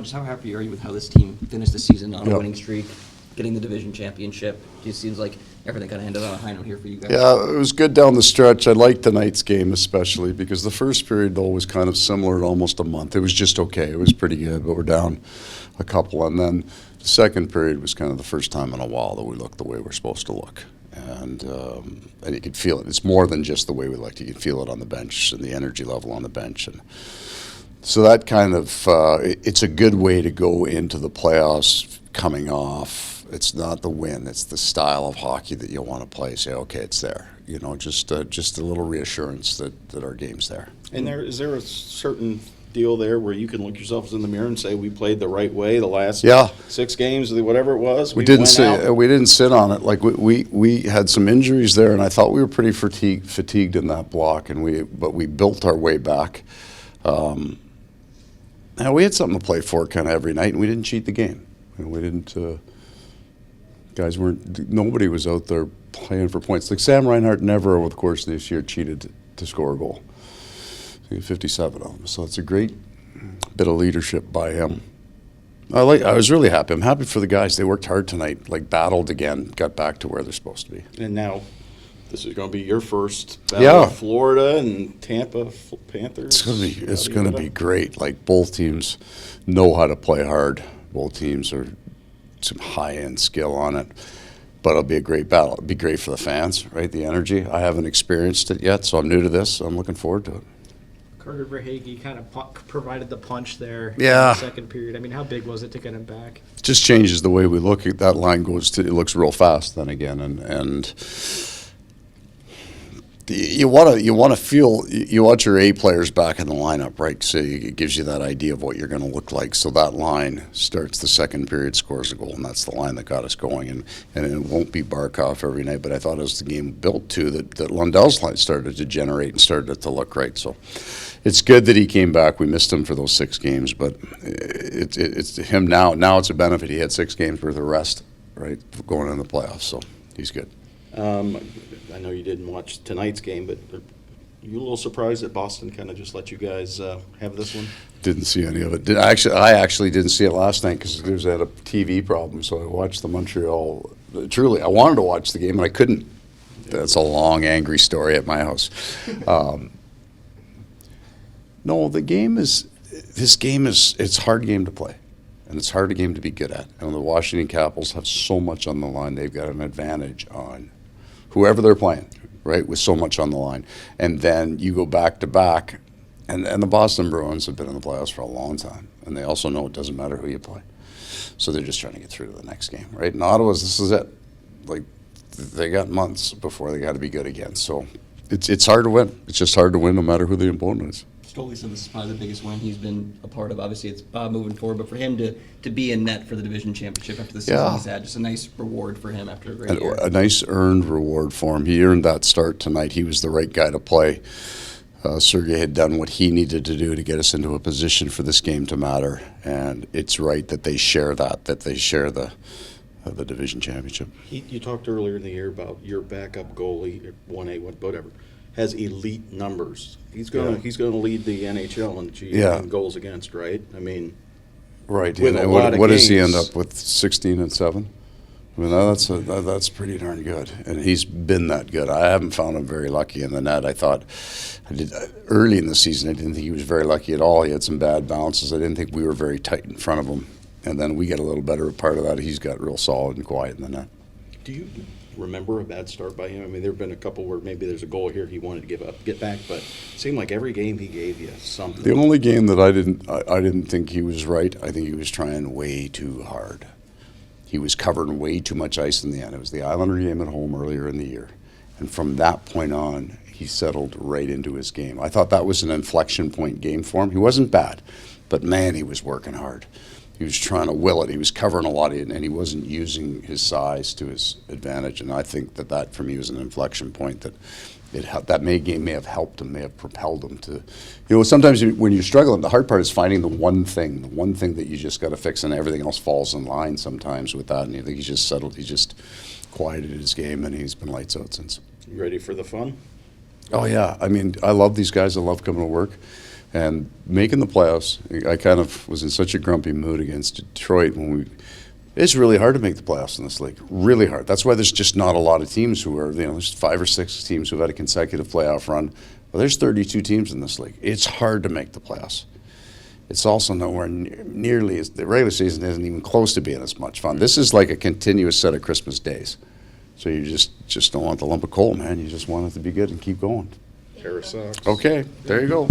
just how happy are you with how this team finished the season on a winning streak, getting the division championship? It just seems like everything kind of ended on a high note here for you guys. Yeah, it was good down the stretch. I liked tonight's game especially because the first period, though, was kind of similar to almost a month. It was just okay. It was pretty good, but we're down a couple. And then the second period was kind of the first time in a while that we looked the way we're supposed to look. And you could feel it. It's more than just the way we looked. You can feel it on the bench and the energy level on the bench. And so that kind of, it's a good way to go into the playoffs coming off. It's not the win. It's the style of hockey that you want to play. Say, okay, it's there. You know, just a little reassurance that our game's there. And is there a certain deal there where you can look yourselves in the mirror and say we played the right way the last 6 games, whatever it was? We didn't sit on it. Like we had some injuries there, and I thought we were pretty fatigued in that block, but we built our way back. Now we had something to play for kind of every night, and we didn't cheat the game. And we didn't. Guys weren't. Nobody was out there playing for points. Like Sam Reinhart never over the course of this year cheated to score a goal. 57 of them. So it's a great bit of leadership by him. I was really happy. I'm happy for the guys. They worked hard tonight, like battled again, got back to where they're supposed to be. And now this is going to be your first battle of Florida and Tampa Panthers. It's going to be great. Like both teams know how to play hard. Both teams are some high-end skill on it. But it'll be a great battle. It'll be great for the fans, right? The energy. I haven't experienced it yet, so I'm new to this. So I'm looking forward to it. Carter Verhaeghe kind of provided the punch there in Yeah. the second period. I mean, how big was it to get him back? Just changes the way we look at that line. It looks real fast then again, and you want to feel you want your A players back in the lineup, right? So it gives you that idea of what you're going to look like. So that line starts the second period, scores a goal, and that's the line that got us going. And it won't be Barkov every night, but I thought as the game built too that Lundell's line started to generate and started to look right. So it's good that he came back. We missed him for those 6 games, but it's him now. Now it's a benefit. He had 6 games worth of rest, right, going into the playoffs. So he's good. I know you didn't watch tonight's game, but are you a little surprised that Boston kind of just let you guys have this one? Didn't see any of it. I actually didn't see it last night because there's had a TV problem, so I watched the Montreal. Truly, I wanted to watch the game, and I couldn't. That's a long, angry story at my house. No, this game is, it's a hard game to play, and it's a hard game to be good at. And the Washington Capitals have so much on the line. They've got an advantage on whoever they're playing, right, with so much on the line. And then you go back to back, and the Boston Bruins have been in the playoffs for a long time, and they also know it doesn't matter who you play. So they're just trying to get through to the next game, right? And Ottawa's, this is it. Like, they got months before they got to be good again. So it's hard to win. It's just hard to win no matter who the opponent is. Stoley said this is probably the biggest win he's been a part of. Obviously, it's Bob moving forward, but for him to be in net for the division championship after the season he's had, just a nice reward for him after a great year. A nice earned reward for him. He earned that start tonight. He was the right guy to play. Sergei had done what he needed to do to get us into a position for this game to matter, and it's right that they share that they share the division championship. You talked earlier in the year about your backup goalie, 1A, whatever, has elite numbers. He's going to lead the NHL in goals against, right? I mean, right. With and what does he end up with? 16 and 7. I mean, that's pretty darn good, and he's been that good. I haven't found him very lucky in the net. Early in the season, I didn't think he was very lucky at all. He had some bad bounces. I didn't think we were very tight in front of him, and then we get a little better part of that. He's got real solid and quiet in the net. Do you remember a bad start by him? I mean, there have been a couple where maybe there's a goal here he wanted to get back, but it seemed like every game he gave you something. The only game that I didn't think he was right, I think he was trying way too hard. He was covering way too much ice in the end. It was the Islander game at home earlier in the year. And from that point on, he settled right into his game. I thought that was an inflection point game for him. He wasn't bad, but man, he was working hard. He was trying to will it. He was covering a lot, and he wasn't using his size to his advantage. And I think that for me was an inflection point that may have helped him, may have propelled him to. Sometimes when you're struggling, the hard part is finding the one thing that you just got to fix, and everything else falls in line sometimes with that. And I think he's just settled. He just quieted his game, and he's been lights out since. You ready for the fun? Oh yeah, I mean, I love these guys. I love coming to work. And making the playoffs, I kind of was in such a grumpy mood against Detroit when it's really hard to make the playoffs in this league. Really hard. That's why there's just not a lot of teams who are, there's 5 or 6 teams who've had a consecutive playoff run. Well, there's 32 teams in this league. It's hard to make the playoffs. It's also nowhere nearly as, the regular season isn't even close to being as much fun. This is like a continuous set of Christmas days. So you just don't want the lump of coal, man. You just want it to be good and keep going. Pair of socks. Okay, there you go.